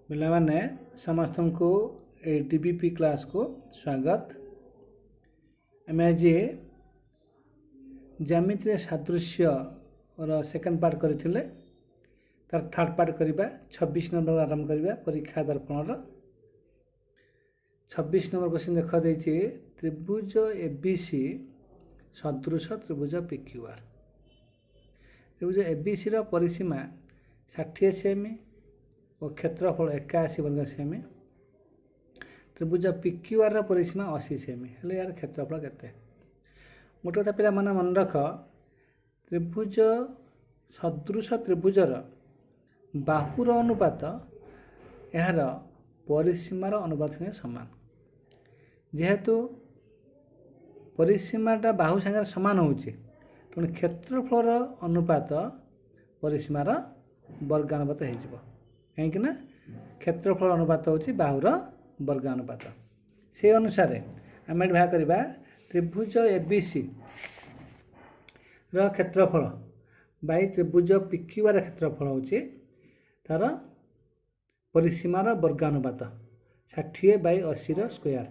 ପିଲାମାନେ ସମସ୍ତଙ୍କୁ ଏ ଡିବିପି କ୍ଲାସ୍କୁ ସ୍ୱାଗତ। ଆମେ ଆଜି ଜ୍ୟାମିତିରେ ସାଦୃଶ୍ୟର ସେକେଣ୍ଡ ପାର୍ଟ କରିଥିଲେ, ତାର ଥାର୍ଡ଼ ପାର୍ଟ କରିବା। 26 ନମ୍ବର ଆରମ୍ଭ କରିବା ପରୀକ୍ଷା ଦର୍ପଣର। 26 ନମ୍ବର କ୍ୱେଶ୍ଚିନ୍ ଦେଖାଯାଇଛି, ତ୍ରିଭୁଜ ABC ସଦୃଶ ତ୍ରିଭୁଜ PQR। ତ୍ରିଭୁଜ ABCର ପରିସୀମା 60 ସେମି ଓ କ୍ଷେତ୍ରଫଳ 81 ବର୍ଗ ସେମି। ତ୍ରିଭୁଜ PQRର ପରିସୀମା 80 ସେମି। ହେଲେ ଏହାର କ୍ଷେତ୍ରଫଳ କେତେ? ଗୋଟେ କଥା ପିଲାମାନେ ମନେ ରଖ, ତ୍ରିଭୁଜ ସଦୃଶ ତ୍ରିଭୁଜର ବାହୁର ଅନୁପାତ ଏହାର ପରିସୀମାର ଅନୁପାତ ସାଙ୍ଗେ ସମାନ। ଯେହେତୁ ପରିସୀମାଟା ବାହୁ ସାଙ୍ଗରେ ସମାନ ହେଉଛି, ତେଣୁ କ୍ଷେତ୍ରଫଳର ଅନୁପାତ ପରିସୀମାର ବର୍ଗାନୁପାତ ହୋଇଯିବ। କାହିଁକି ନା କ୍ଷେତ୍ରଫଳ ଅନୁପାତ ହେଉଛି ବାହୁର ବର୍ଗାନୁପାତ। ସେହି ଅନୁସାରେ ଆମେ ଏଠି ବାହାର କରିବା ତ୍ରିଭୁଜ ABCର କ୍ଷେତ୍ରଫଳ ବାଇ ତ୍ରିଭୁଜ PQR କ୍ଷେତ୍ରଫଳ ହେଉଛି ତାର ପରିସୀମାର ବର୍ଗାନୁପାତ 60/80ର ସ୍କୋୟାର।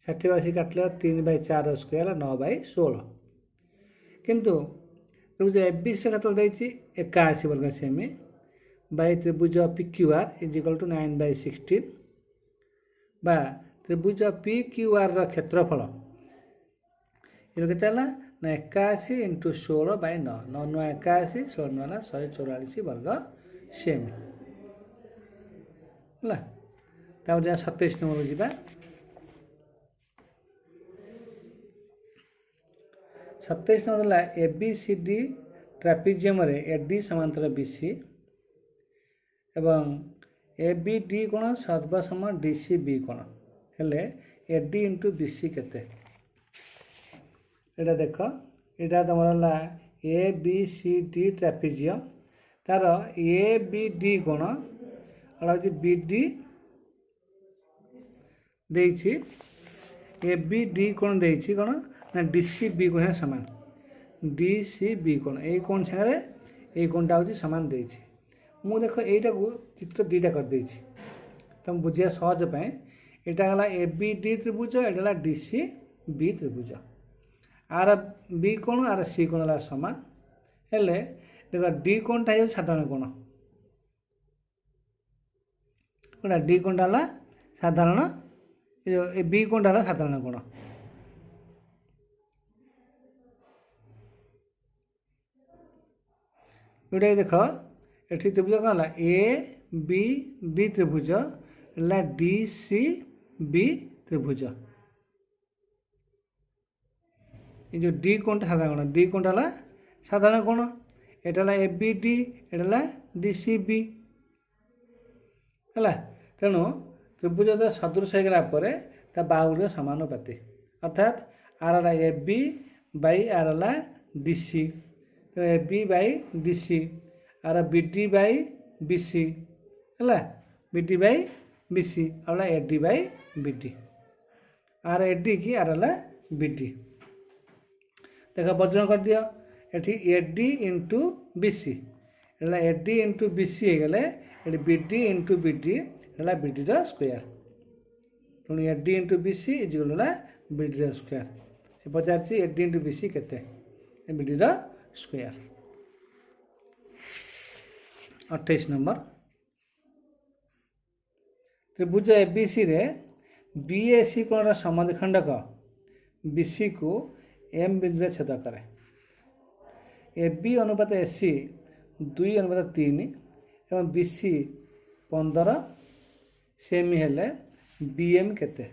60/80 କାଟିଲେ 3/4 ସ୍କୋୟାର 9/16। କିନ୍ତୁ ତ୍ରିଭୁଜ ABC କ୍ଷେତ୍ରଫଳ ଦେଇଛି 81 ବର୍ଗ ସେମି ବାଇ ତ୍ରିଭୁଜ PQR = 9/16 ବା ତ୍ରିଭୁଜ PQRର କ୍ଷେତ୍ରଫଳ ଏର କେତେ ହେଲା ନା 81 × 16/9। 9 × 81, 16 ହେଲା 144 ବର୍ଗ ସେମି ହେଲା। ତାପରେ 27 ନମ୍ବରକୁ ଯିବା। 27 ନମ୍ବର ହେଲା ABCD ଟ୍ରାପିଜିୟମରେ AD ସମାନ୍ତର BC ଏବଂ ABD କୋଣ ସର୍ବସମ DCB କୋଣ ହେଲେ AD × BC କେତେ? ଏଇଟା ଦେଖ, ଏଇଟା ତୁମର ହେଲା ABCD ଟ୍ରାପିଜିୟମ, ତାର ABD କୋଣ ହେଉଛି BD ଦେଇଛି, ABD କୋଣ ଦେଇଛି କ'ଣ ନା DCB କୋଣ ସମାନ। DCB କୋଣ ଏଇ କୋଣ ସାଙ୍ଗରେ ଏଇ କୋଣଟା ହେଉଛି ସମାନ ଦେଇଛି। ମୁଁ ଦେଖ ଏଇଟାକୁ ଚିତ୍ର ଦୁଇଟା କରିଦେଇଛି ତୁମ ବୁଝିବା ସହଜ ପାଇଁ। ଏଇଟା ହେଲା ABD ତ୍ରିଭୁଜ, ଏଇଟା ହେଲା DCB ତ୍ରିଭୁଜ। ଆର B କୋଣ ଆର C କୋଣ ହେଲା ସମାନ। ହେଲେ ଦେଖ D କୋଣଟା ହେଉଛି ସାଧାରଣ କୋଣ, କୋଣଟା D କୋଣଟା ହେଲା ସାଧାରଣ, ଏ B କୋଣଟା ହେଲା ସାଧାରଣ କୋଣ। ଏଇଟା ଦେଖ, ଏଠି ତ୍ରିଭୁଜ କ'ଣ ହେଲା ABD ତ୍ରିଭୁଜ ହେଲା DCB ତ୍ରିଭୁଜ। ଏ ଯେଉଁ D କୋଣଟା ସାଧାରଣ କୋଣ, D କୋଣଟା ହେଲା ସାଧାରଣ କୋଣ, ଏଇଟା ହେଲା ABD, ଏଇଟା ହେଲା DCB ହେଲା। ତେଣୁ ତ୍ରିଭୁଜ ସଦୃଶ ହୋଇଗଲା ପରେ ତା ବାହୁଗୁଡ଼ିକ ସମାନୁପାତି, ଅର୍ଥାତ୍ ଆର ହେଲା AB ବାଇ ଆର ହେଲା DC, AB/DC, ଆର BD/BC ହେଲା, BD/BC ଆଉ ହେଲା AD/BD, ଆର AD କି ଆର ହେଲା BD। ଦେଖ ବଜ୍ର କରିଦିଅ, ଏଠି AD × BC ହେଲା AD × BC ହେଇଗଲେ ଏଠି BD × BD ହେଲା BDର ସ୍କୋୟାର। ତେଣୁ AD × BC ହେଲା BDର ସ୍କୋୟାର। ସେ ପଚାରିଛି AD × BC କେତେ? BDର ସ୍କୋୟାର। 28 ନମ୍ବର, ତ୍ରିଭୁଜ ABCରେ BAC କୋଣର ସମଦ୍ୱିଖଣ୍ଡକ BCକୁ M ବିନ୍ଦୁରେ ଛେଦ କରେ। AB ଅନୁପାତ AC 2:3 ଏବଂ BC 15 ସେମି ହେଲେ BM କେତେ?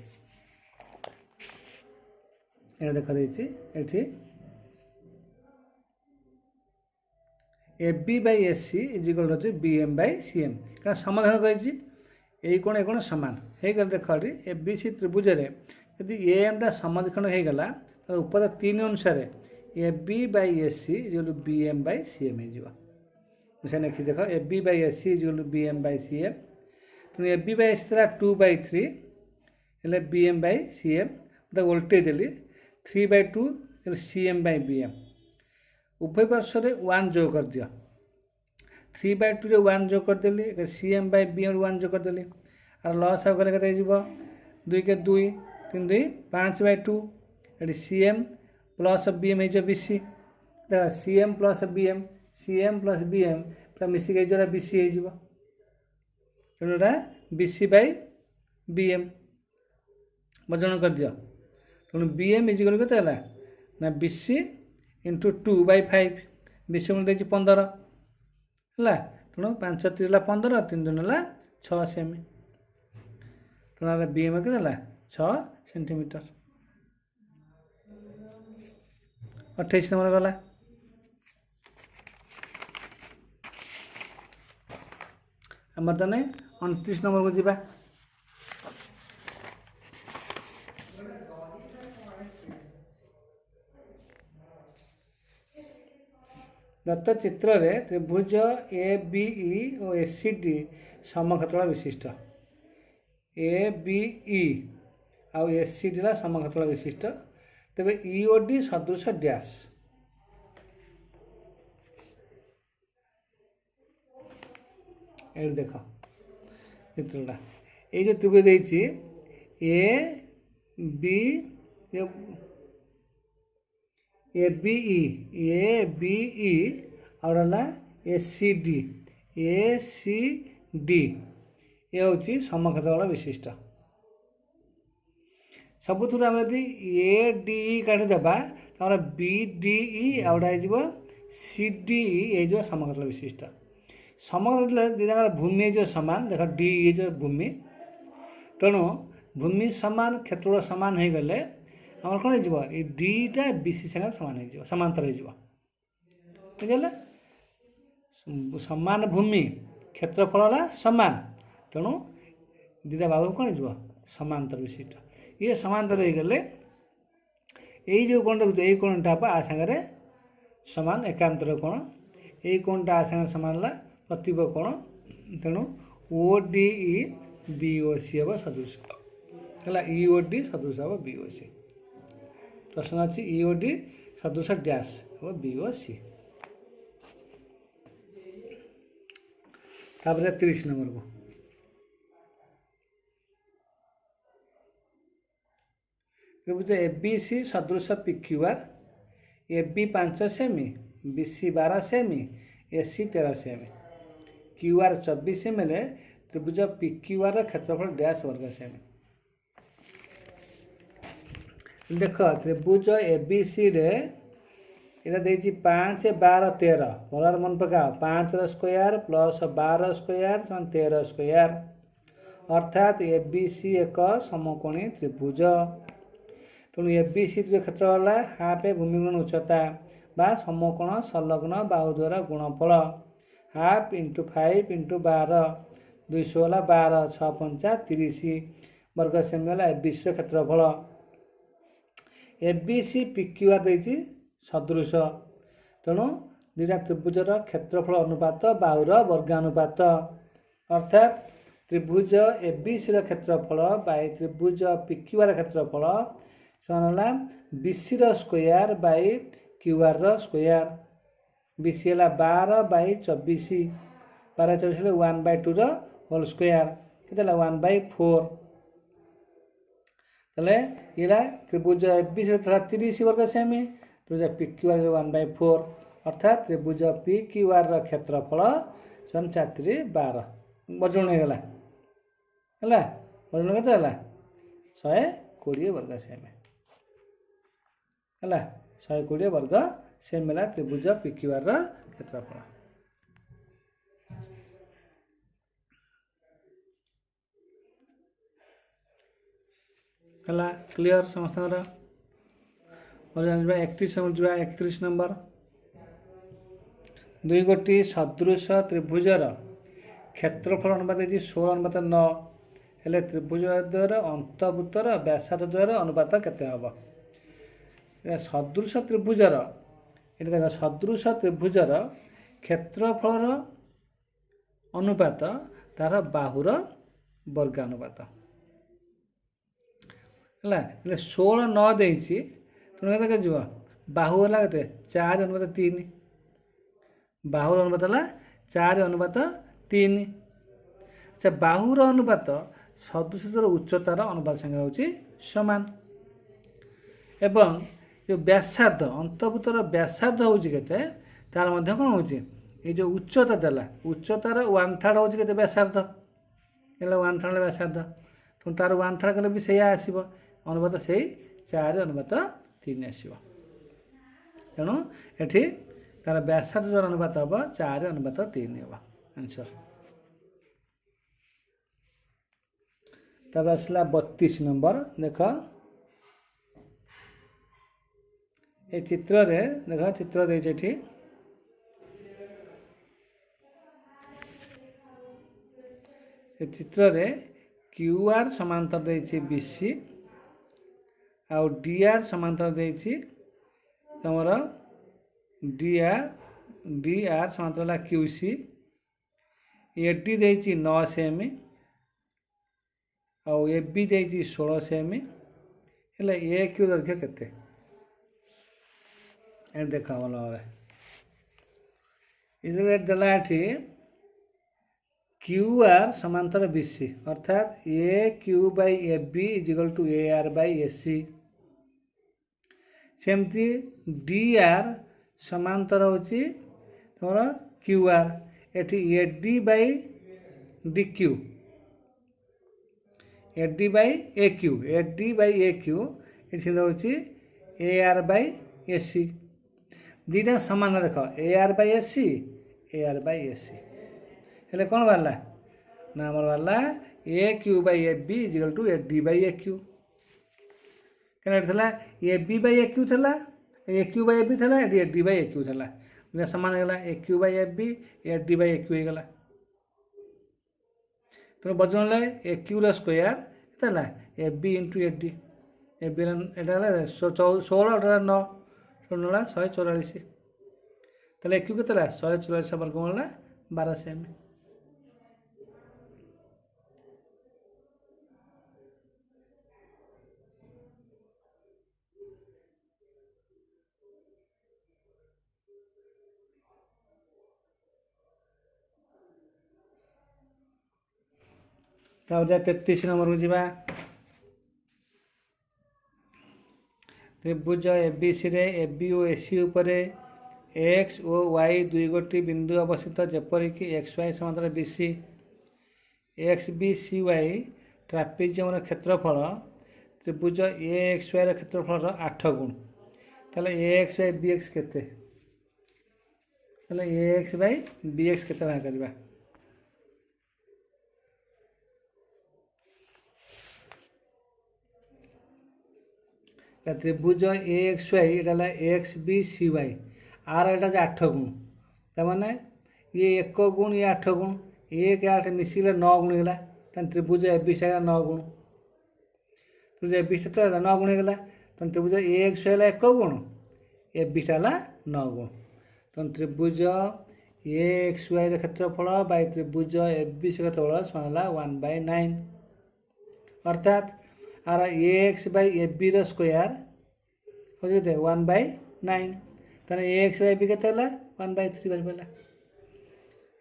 ଏଇଟା ଦେଖାଯାଇଛି ଏଠି AB/AC = BM/CM, କାରଣ ସମାଧାନ କରିଛି ଏଇ କୋଣ ଏ କୋଣ ସମାନ ହେଇଗଲେ। ଦେଖ ଏଠି ABC ତ୍ରିଭୁଜରେ ଯଦି AMଟା ସମଦ୍ୱିଖଣ୍ଡ ହେଇଗଲା, ତାହେଲେ ଉପର 3 ଅନୁସାରେ AB/AC = BM/CM ହେଇଯିବ। ସେ ଲେଖି ଦେଖ AB/AC = BM/CM। ତେଣୁ AB/AC ଥିଲା 2/3 ହେଲେ BM/CM, ତାକୁ ଓଲଟେଇ ଦେଲି 3/2 ହେଲେ CM/BM। ଉଭୟ ପାର୍ଶ୍ୱରେ 1 ଯୋଗ କରିଦିଅ, 3/2 रे 1 जोग करदेली cm बाय bm 1 जोग करदेली आर लॉस आउ गले केते जीवो 2 के 2 3 2 5/2 एडी cm प्लस bm हे जो bc देखा cm प्लस bm पूरा मिसिक जो bc हो तेणुटा bc बाय bm वजन कर दियो तेणु bm इजिकल के ना bc इंटू 2/5 bc मुझे 15 है तेणु 5 3 15 3 2 है 6 सेमी तेणु bm के 6 सेंटीमीटर 28 नंबर गला आमर ताने 29 नंबर को जीवा दत्त चित्र रे त्रिभुज ए बी ई और एस सी डी समक्षेत्र विशिष्ट ए बी ई आउ एस सी डी समक्षेत्र विशिष्ट तेरे ई ओ डी सदृश डैश देख चित्रटा ये जो त्रिभुज ए बी और ए सी डी ये हूँ समक्षेत्र विशिष्ट सबुथ आम यदि ए डी काटिदेबा तो बी डी आउटा हो सी डी ये समक्षेत्र विशिष्ट समग्र दुटा भूमि जो सामान देख डी ये जो भूमि तेणु भूमि सामान क्षेत्र सामान हो गले आम कौन हो डीटा बीसी सागर सामान हो समांतर हो बुझे सामान भूमि क्षेत्रफल सामान तेणु दुटा भाग कौन हो समांतर विशिष्ट ये समांतर हो गले यही जो कोण देखुच यही कोणटा आ सागर सामान एकांतर कोण यही कोणटा आ सागर सामान प्रतिब कोण तेणु ओ डी बी ओ सी हम सदृश है ई ओ डी सदृश हम बी ओ सी प्रश्न अच्छी ई ओ डी सदृश डैश हम बी ओ सी 30 नंबर को त्रिभुज ए बी सी सदृश P Q R A B 5 सेमी बी सी 12 सेमी ए सी 13 सेमी क्यू आर 24 सेमी त्रिभुज पी क्यू आर क्षेत्रफल डैश वर्ग सेमी देख त्रिभुज ए बी सी रे इधर देखिए 5 12 13 भल मन पका 5 स्क्वायर प्लस 12 स्क्वायर 13 स्क्वायर अर्थात ए बी सी एक समकोणी त्रिभुज तेणु ए बी सी क्षेत्र है हाफ भूमिगुण उच्चता बा समकोण संलग्न बाहु द्वारा गुणफल हाफ इंटू 5 इंटू 12 200 है 12 6 5 30 वर्ग सेमी है ए बी सी क्षेत्रफल A B C P Q R देखिए सदृश तेणु दुटा त्रिभुजर क्षेत्रफल अनुपात बाहुर वर्गानुपात अर्थात त्रिभुज ए बी सी क्षेत्रफल बाय त्रिभुज पी क्यू आर क्षेत्रफल है B C square by Q R square B C है 12 बाय 24 12 24 1/2 होल स्क्वायर के 1/4 तेल ये त्रिभुज ए बी सी 30 वर्ग सेमी त्रिभुज पी क्यू आर 1/4 अर्थात त्रिभुज पी क्यू आर क्षेत्रफल 4 वजन होगा है वजन के 120 वर्ग सेमी है 120 वर्ग सेमी है त्रिभुज पी क्यू आर क्षेत्रफल है क्लीयर समस्त 31 नंबर 2 गोटी सदृश त्रिभुजर क्षेत्रफल अनुपात 16:9 हेले त्रिभुज द्वारा अंतर्भूतर व्यासार्ध द्वारा अनुपात केते हम सदृश त्रिभुजर ये देख सदृश त्रिभुजर क्षेत्रफल अनुपात तार बाहुर वर्गानुपात है 16:9 देती तेणु के बाहु है के 4:3 बाहुर अनुपात है 4:3। अच्छा बाहुर अनुपात सदृशर उच्चतार अनुपात संगे होची समान। एवं जो व्यासार्ध अंतर्भूतर व्यासार्ध होची केते तार मध्य कोन होची ये जो उच्चता देला उच्चतार 1/3 होची केते व्यासार्ध एला 1/3 व्यासार्ध तो तार 1/3 कले भी सेया आसीबो अनुपात सेई 4:3 आसीबो। तेणु एठी तार व्यासार्ध जो अनुपात हम 4:3 हम आंसर। तब आसला 32 नंबर देख ये चित्र रे देख चित्र देछि ये चित्र रे क्यूआर समांतर देछि बीसी आउ डीआर समांतर देछि तमर डीआर समांतर ला क्यूसी एडी देछि 9 सेमी आउ एबी देछि 16 सेमी हेले ए क्यू दर्घ्य केते ए देखा भलो रे इजरे दला एठी क्यूआर समांतर बीसी अर्थात A Q by A B is equal to A R by A C. सेमती डी आर समांतर होची तमरा क्यूआर एठी A D by D Q A D by A Q एठी होची ए आर बाय ए सी दीटा समान देख ए आर बाय ए सी हेले कौन बाहरला ना आमर बाहरला A Q by A B is equal to A D by A Q कहना A B by A Q थला A Q by A B थला A D by A Q थला समान होगा A Q by A B A D by A Q होगा तो बजन A Q square है A B into A D A B 16 9 144 ताले ए क्यू के 144 वर्गमूल 12 सेमी। ताऊ 33 नंबर को जीवा त्रिभुज एबीसी रे एबी और एसी उपरे एक्स और वाई दुई गोटी बिंदु अवस्थित जेपरिक एक्स वाई समांतर BC X B C Y trapezium क्षेत्रफल त्रिभुज ए एक्स वाई क्षेत्रफल 8 गुण ताले A X by B X केते ताले A X by B X केते बाहर करबा त्रिभुज ए एक्स वाई एटा एक्स बी सी वाई आर एटा 8 गुण तमाने ये 1 गुण ये 8 गुण 1 8 मिसिले 9 गुण होला त्रिभुज ए बी सा 9 गुण त्रिभुज ए बी सा 9 गुण होला त्रिभुज ए एक्स वाई 1 गुण ए बी सा 9 गुण त्रिभुज ए एक्स वाई क्षेत्रफल बाय त्रिभुज ए बी क्षेत्रफल समान 1/9 अर्थात आर A X by A B square हो 1/9 ताने ए एक्स बाय बी केते 1/3 बन पड़ा।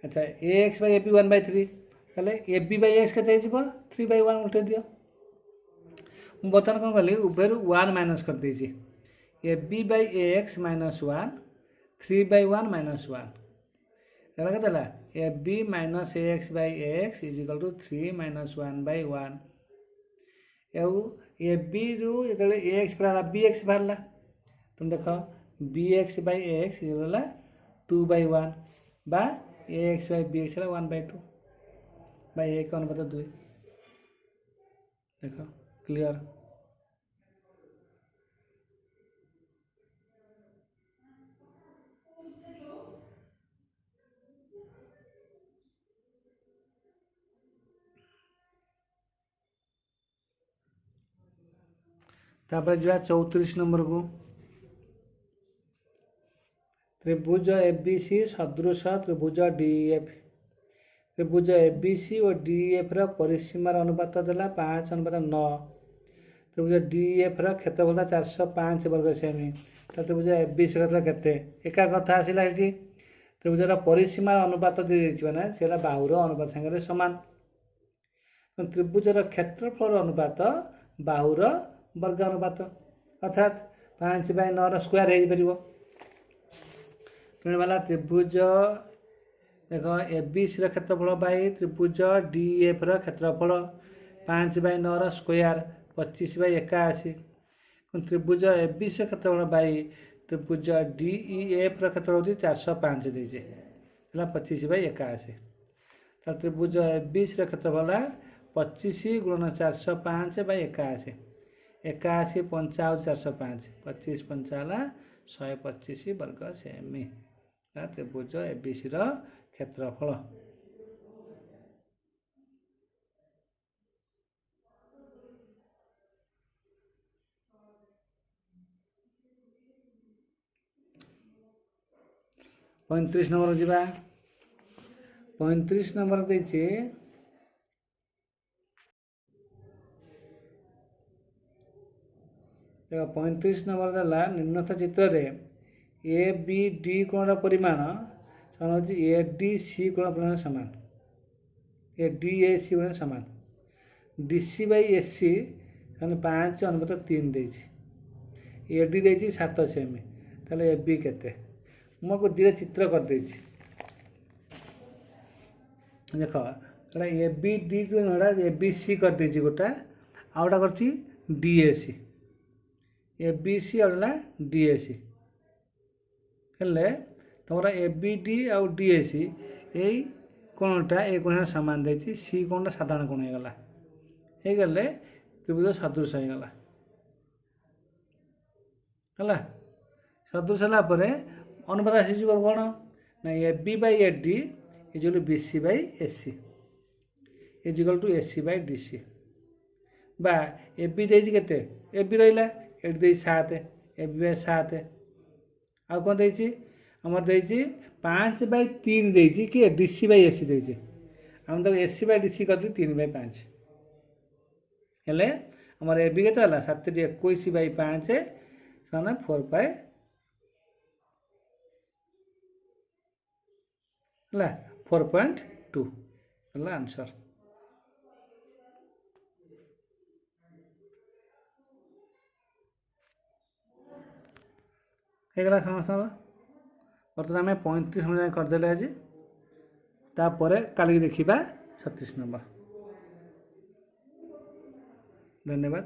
अच्छा ए एक्स बाय ए बी 1/3 ताले ए बी बाय एक्स केते हिजबो 3/1 उल्टे दियो बर्तमान कौन कली उभय 1 माइनस कर दीजिए A B by X minus 1 3/1 minus 1 केते A B minus A X by X is equal to 3 minus 1/1 A B रु जो ए एक्स बाहर बी एक्स बाहर तुम देख बी एक्स बाय एक्स ये 2/1 बा A X by B X 1/2 by 1/2 देख क्लियर। तापर जा 34 नंबर को त्रिभुज एबीसी सदृश त्रिभुज डीएफ त्रिभुज एबीसी और डीएफ रा परिसीमार अनुपात देला 5:9 त्रिभुज डीएफ रा क्षेत्रफल 405 वर्ग सेमी त्रिभुज एबीसी क्षेत्र केते एका कथा आसिला एठी त्रिभुजर परिसीमार अनुपात मैंने से बाहुर अनुपात सागर सामान। त्रिभुजर क्षेत्रफल अनुपात बाहुर वर्ग अनुपात अर्थात 5/9 स्क्वायर हो पार। तेणु वाला त्रिभुज देख ए बी सी क्षेत्रफल बाई त्रिभुज डी एफ क्षेत्रफल 5/9 स्क्वायर 25/81। त्रिभुज ए बी सी क्षेत्रफल बाई त्रिभुज डी ई एफ क्षेत्रफल हूँ 405 देजे 25/81। त्रिभुज ए बी सी क्षेत्रफल 25 × 405/81। 81 पंचा 405 25 पंचा 125 वर्ग सेमी त्रिभुज ए बी सी क्षेत्रफल। पैंतीस नंबर जा 35 नंबर देख 35 नंबर देला निम्नलिखित चित्र रे ए बी डी कोण परिमाण हूँ ए डी सी कोण परिमाण सामान। ए डी ए सी कोण सामान D C by S C 5/3 देछि। ए डी देछि 7 सेमी ताले ए बी केते मुझे दिए चित्र कर देछि देख A B D A B C कर देछि गोटा आउटा करछि D A C A B C आउटा डी ए सी हेले तुम ए बी डी आउ डी ए सी यही कोणटा ए कोण सामान देछि सी कोणटा साधारण कोण हो गले त्रिभुज सदृश हो गला सदृश है अनुपात आसीज कौन ना A B by A D is equal B C by A C is equal to A C by D C बा ए बी देछि केते ए बी रहिला ए डी देछि 7 ए बी बाई 7 आ कौन देछि हमर देछि 5/3 देछि कि डी सी बाई ए सी देछि हम तो ए सी बाई डी सी कर 3/5 हेले हमर ए बी केते हला 7/21/5 साना 4/2 आंसर होगा समस्त। बर्तमान आम 35 नंबर करदे आज तापर काली देखा 36 नंबर। धन्यवाद।